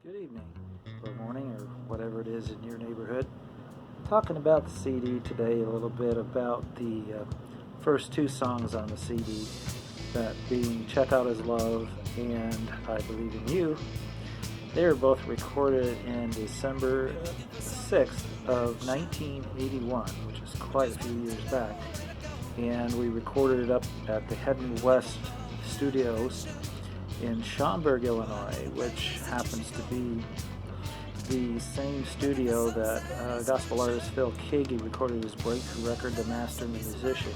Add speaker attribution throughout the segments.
Speaker 1: Good evening, or morning, or whatever it is in your neighborhood. Talking about the CD today, a little bit about the first two songs on the CD, that being Check Out His Love and I Believe in You. They were both recorded in December 6th of 1981, which is quite a few years back. And we recorded it up at the Heading West Studios in Schaumburg, Illinois, which happens to be the same studio that gospel artist Phil Keaggy recorded his breakthrough record, The Master and the Musician.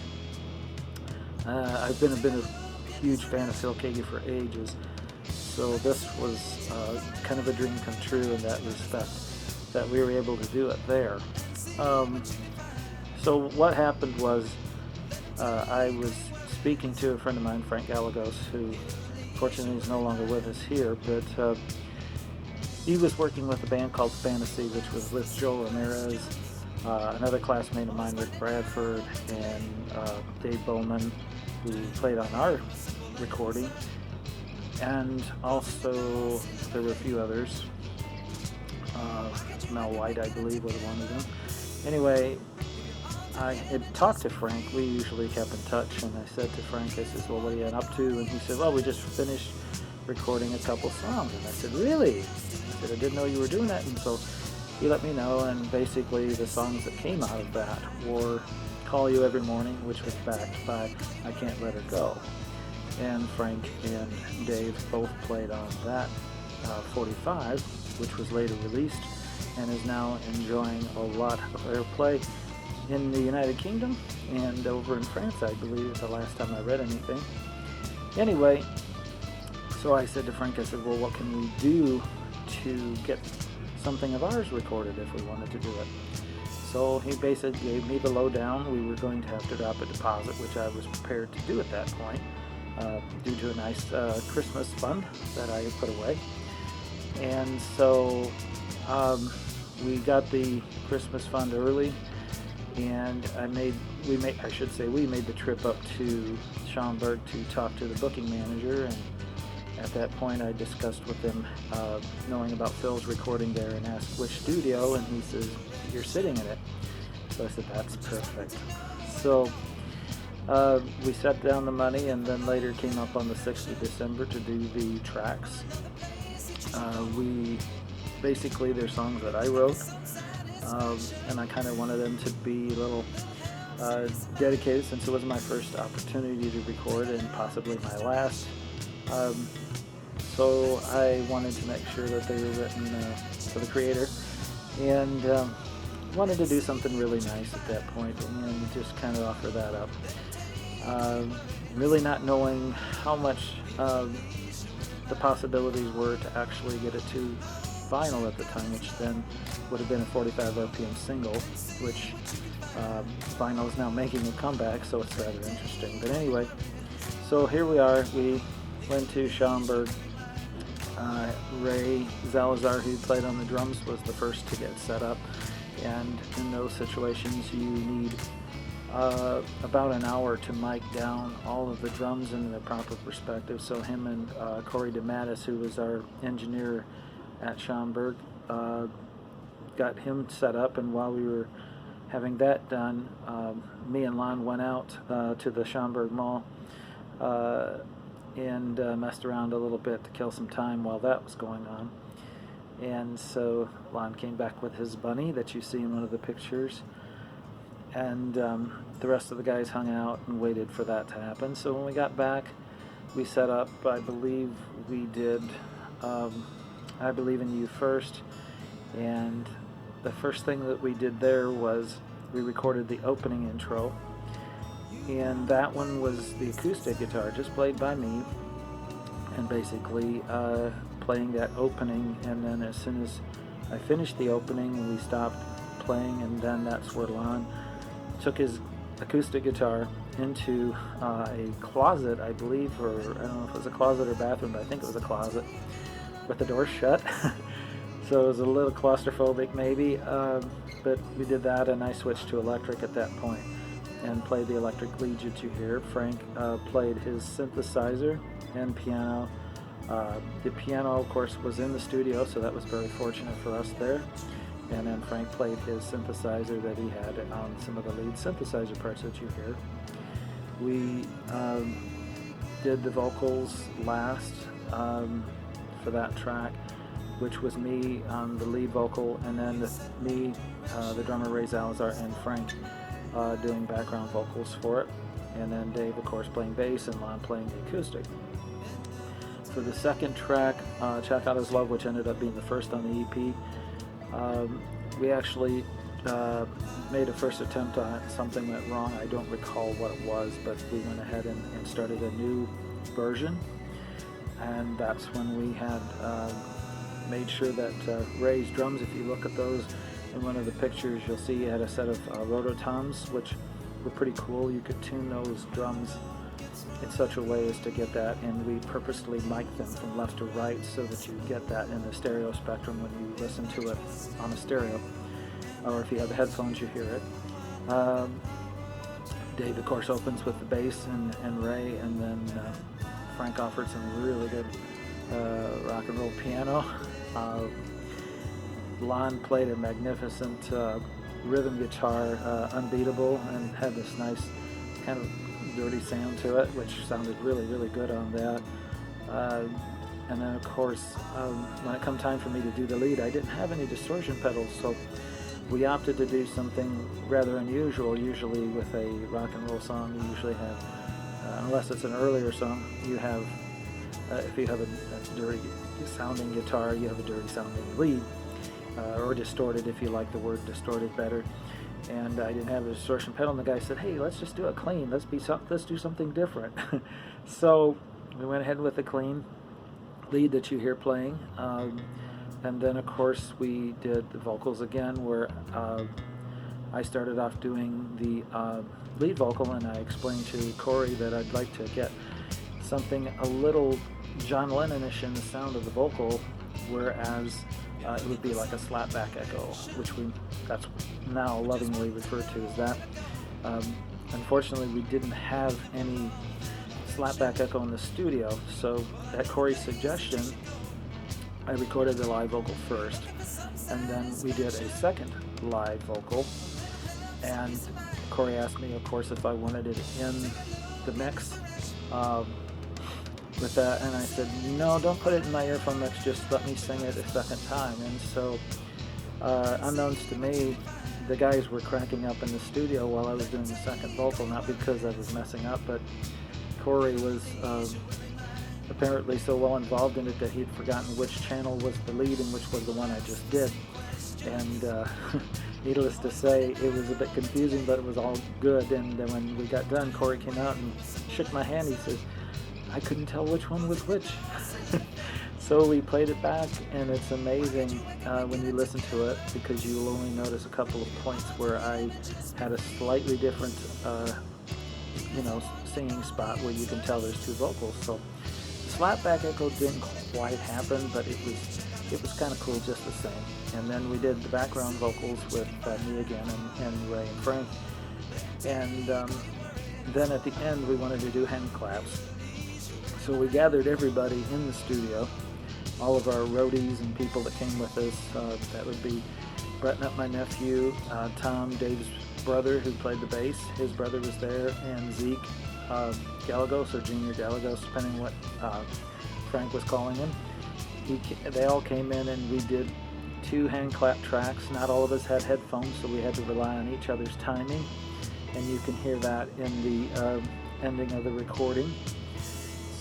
Speaker 1: I've been a huge fan of Phil Keaggy for ages, so this was kind of a dream come true in that respect, that we were able to do it there. So what happened was I was speaking to a friend of mine, Frank Gallegos, who fortunately is no longer with us here, but he was working with a band called Fantasy, which was with Joe Ramirez, another classmate of mine, Rick Bradford, and Dave Bowman, who played on our recording, and also there were a few others. Mel White, I believe, was one of them. Anyway, I had talked to Frank. We usually kept in touch, and I said to Frank, I said, well, what are you up to? And he said, well, we just finished recording a couple songs. And I said, really? I said, I didn't know you were doing that. And so he let me know, and basically the songs that came out of that were Call You Every Morning, which was backed by I Can't Let Her Go. And Frank and Dave both played on that 45, which was later released and is now enjoying a lot of airplay in the United Kingdom and over in France, I believe, the last time I read anything. Anyway, so I said to Frank, I said, well, what can we do to get something of ours recorded if we wanted to do it? So he basically gave me the lowdown. We were going to have to drop a deposit, which I was prepared to do at that point, due to a nice Christmas fund that I had put away. And so we got the Christmas fund early, and we made the trip up to Schaumburg to talk to the booking manager, and at that point I discussed with him knowing about Phil's recording there and asked which studio, and he says, you're sitting in it. So I said, that's perfect. So we set down the money, and then later came up on the 6th of December to do the tracks. Basically they're songs that I wrote, and I kind of wanted them to be a little dedicated, since it was my first opportunity to record and possibly my last. So I wanted to make sure that they were written for the creator, and wanted to do something really nice at that point and just kind of offer that up. Really not knowing how much the possibilities were to actually get it to vinyl at the time, which then would have been a 45 RPM single, which vinyl is now making a comeback, so it's rather interesting. But anyway, so here we are. We went to Schaumburg. Ray Zalazar, who played on the drums, was the first to get set up, and in those situations you need about an hour to mic down all of the drums in their proper perspective. So him and Corey DeMattis, who was our engineer at Schaumburg, got him set up, and while we were having that done, me and Lon went out to the Schaumburg Mall and messed around a little bit to kill some time while that was going on. And so Lon came back with his bunny that you see in one of the pictures, and the rest of the guys hung out and waited for that to happen. So when we got back, we set up, I believe we did I Believe in You first, and the first thing that we did there was we recorded the opening intro, and that one was the acoustic guitar just played by me, and basically playing that opening, and then as soon as I finished the opening we stopped playing, and then that's where Lon took his acoustic guitar into a closet, I believe, or I don't know if it was a closet or bathroom, but I think it was a closet with the door shut. So it was a little claustrophobic maybe, but we did that, and I switched to electric at that point and played the electric lead that you hear. Frank played his synthesizer and piano The piano, of course, was in the studio, so that was very fortunate for us there. And then Frank played his synthesizer that he had on some of the lead synthesizer parts that you hear. We did the vocals last for that track, which was me on the lead vocal, and then me, the drummer Ray Zalazar, and Frank doing background vocals for it. And then Dave, of course, playing bass, and Lon playing the acoustic. For the second track, Check Out His Love, which ended up being the first on the EP, we actually made a first attempt on it. Something went wrong. I don't recall what it was, but we went ahead and started a new version. And that's when we had made sure that Ray's drums, if you look at those in one of the pictures, you'll see he had a set of rototoms, which were pretty cool. You could tune those drums in such a way as to get that, and we purposely mic'd them from left to right so that you get that in the stereo spectrum when you listen to it on a stereo, or if you have headphones you hear it. Dave, of course, opens with the bass and Ray, and then Frank offered some really good rock and roll piano. Lon played a magnificent rhythm guitar, unbeatable, and had this nice kind of dirty sound to it, which sounded really, really good on that. And then, of course, when it come time for me to do the lead, I didn't have any distortion pedals, so we opted to do something rather unusual. Usually with a rock and roll song, you usually have, unless it's an earlier song, you have, if you have a dirty sounding guitar, you have a dirty sounding lead, or distorted if you like the word distorted better. And I didn't have a distortion pedal, and the guy said, "Hey, let's just do it clean. Let's do something different." So we went ahead with the clean lead that you hear playing, and then of course we did the vocals again, where I started off doing the lead vocal, and I explained to Corey that I'd like to get something a little John Lennon-ish in the sound of the vocal, whereas it would be like a slapback echo, which that's now lovingly referred to as that. Unfortunately, we didn't have any slapback echo in the studio, so at Corey's suggestion, I recorded the live vocal first, and then we did a second live vocal, and Corey asked me, of course, if I wanted it in the mix with that, and I said, no, don't put it in my earphone mix, just let me sing it a second time. And so, unbeknownst to me, the guys were cracking up in the studio while I was doing the second vocal, not because I was messing up, but Corey was apparently so well involved in it that he'd forgotten which channel was the lead and which was the one I just did. And needless to say, it was a bit confusing, but it was all good. And then when we got done, Corey came out and shook my hand. He says, I couldn't tell which one was which. So we played it back, and it's amazing when you listen to it, because you will only notice a couple of points where I had a slightly different, singing spot where you can tell there's two vocals. So the slapback echo didn't quite happen, but it was kind of cool just the same. And then we did the background vocals with me again and Ray and Frank. And then at the end we wanted to do hand claps. So we gathered everybody in the studio, all of our roadies and people that came with us. That would be Brett Nutt, my nephew, Tom, Dave's brother, who played the bass. His brother was there, and Zeke Gallegos, or Junior Gallegos, depending what Frank was calling him. They all came in, and we did 2 hand clap tracks. Not all of us had headphones, so we had to rely on each other's timing, and you can hear that in the ending of the recording.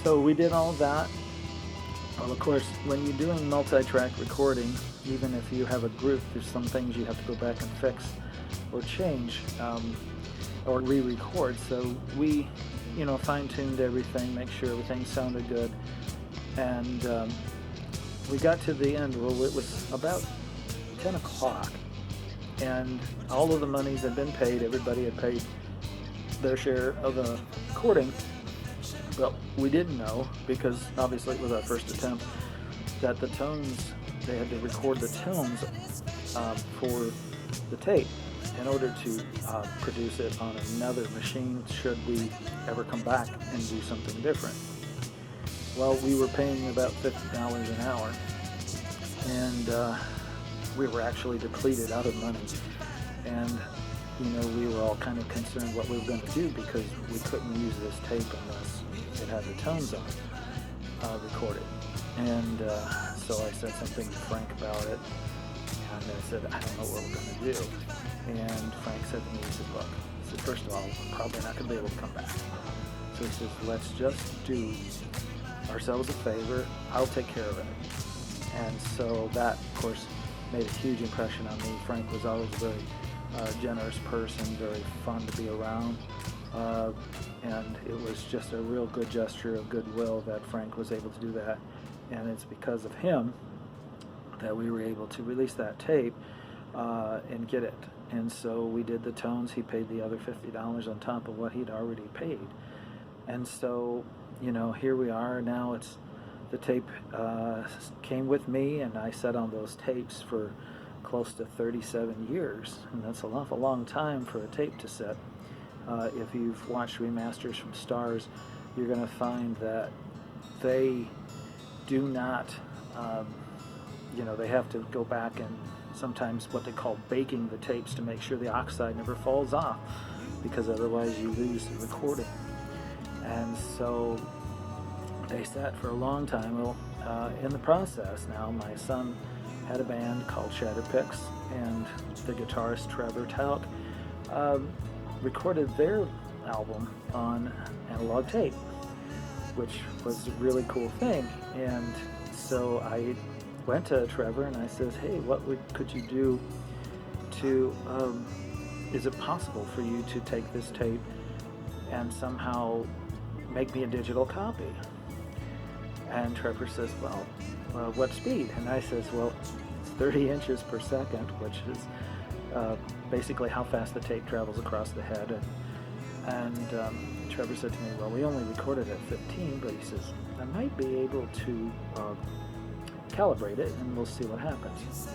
Speaker 1: So we did all of that. Well, of course, when you're doing multi-track recording, even if you have a group, there's some things you have to go back and fix or change or re-record. So we, fine-tuned everything, make sure everything sounded good. And we got to the end, well, it was about 10 o'clock, and all of the monies had been paid. Everybody had paid their share of the recording. But we didn't know, because obviously it was our first attempt, that the tones, they had to record the tones for the tape in order to produce it on another machine should we ever come back and do something different. Well, we were paying about $50 an hour, and we were actually depleted out of money. And we were all kind of concerned what we were going to do, because we couldn't use this tape unless it had the tones on it, recorded. And so I said something to Frank about it, and I said, I don't know what we're going to do. And Frank said to me, he said, look, first of all, we're probably not going to be able to come back. So he says, let's just do ourselves a favor. I'll take care of it. And so that, of course, made a huge impression on me. Frank was always a very generous person, very fun to be around. And it was just a real good gesture of goodwill that Frank was able to do that. And it's because of him that we were able to release that tape and get it. And so we did the tones. He paid the other $50 on top of what he'd already paid. And so, here we are now. It's the tape came with me, and I sat on those tapes for close to 37 years, and that's an awful long time for a tape to sit. If you've watched remasters from Stars, you're going to find that they do not, they have to go back and sometimes what they call baking the tapes to make sure the oxide never falls off, because otherwise you lose the recording. And so they sat for a long time. Well, in the process now, my son had a band called Shatterpicks, and the guitarist Trevor Talk recorded their album on analog tape, which was a really cool thing. And so I went to Trevor and I says, hey, what could you do to, is it possible for you to take this tape and somehow make me a digital copy? And Trevor says, well, what speed? And I says, well, it's 30 inches per second, which is basically how fast the tape travels across the head. And Trevor said to me, well, we only recorded at 15, but he says, I might be able to calibrate it, and we'll see what happens.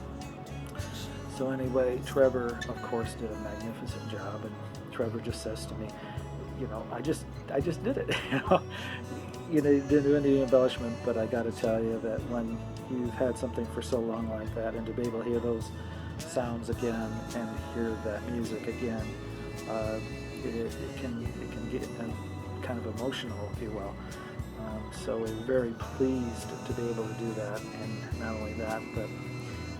Speaker 1: So anyway, Trevor, of course, did a magnificent job, and Trevor just says to me, I just did it. Didn't do any embellishment, but I got to tell you that when you've had something for so long like that, and to be able to hear those sounds again and hear that music again, it can get kind of emotional, if you will. So we're very pleased to be able to do that, and not only that, but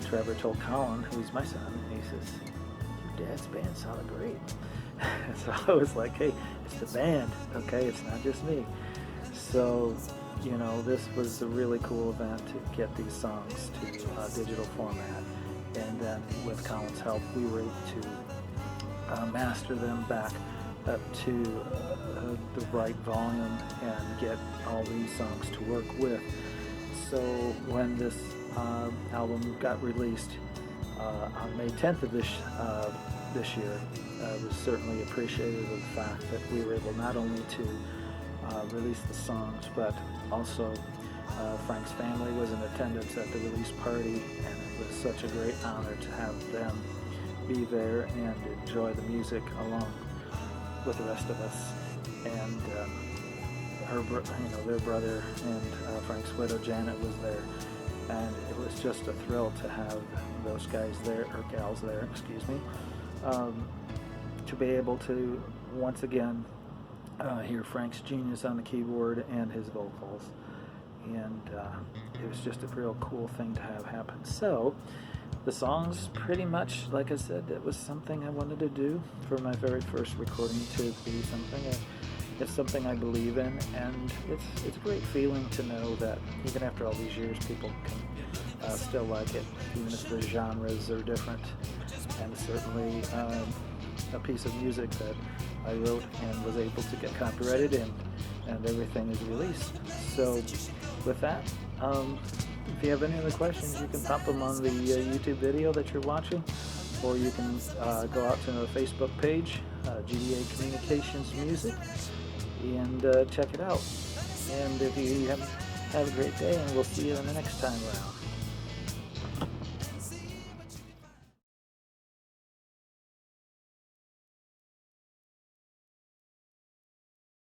Speaker 1: Trevor told Colin, who's my son, he says, your dad's band sounded great. So I was like, hey, it's the band, okay, it's not just me. So, this was a really cool event to get these songs to digital format, and then with Colin's help, we were able to master them back up to the right volume and get all these songs to work with. So when this album got released on May 10th of this year, I was certainly appreciative of the fact that we were able not only to release the songs, but also Frank's family was in attendance at the release party, and it was such a great honor to have them be there and enjoy the music along with the rest of us. And their brother and Frank's widow Janet was there, and it was just a thrill to have those guys there, or gals there, excuse me, to be able to once again hear Frank's genius on the keyboard and his vocals. And it was just a real cool thing to have happen. So the songs, pretty much, like I said, it was something I wanted to do for my very first recording, to be something. It's something I believe in, and it's a great feeling to know that even after all these years, people can still like it, even if the genres are different. And certainly a piece of music that I wrote and was able to get copyrighted, and everything is released. So with that, if you have any other questions, you can pop them on the YouTube video that you're watching, or you can go out to the Facebook page, GDA Communications Music, and check it out. And if you have a great day, and we'll see you the next time around.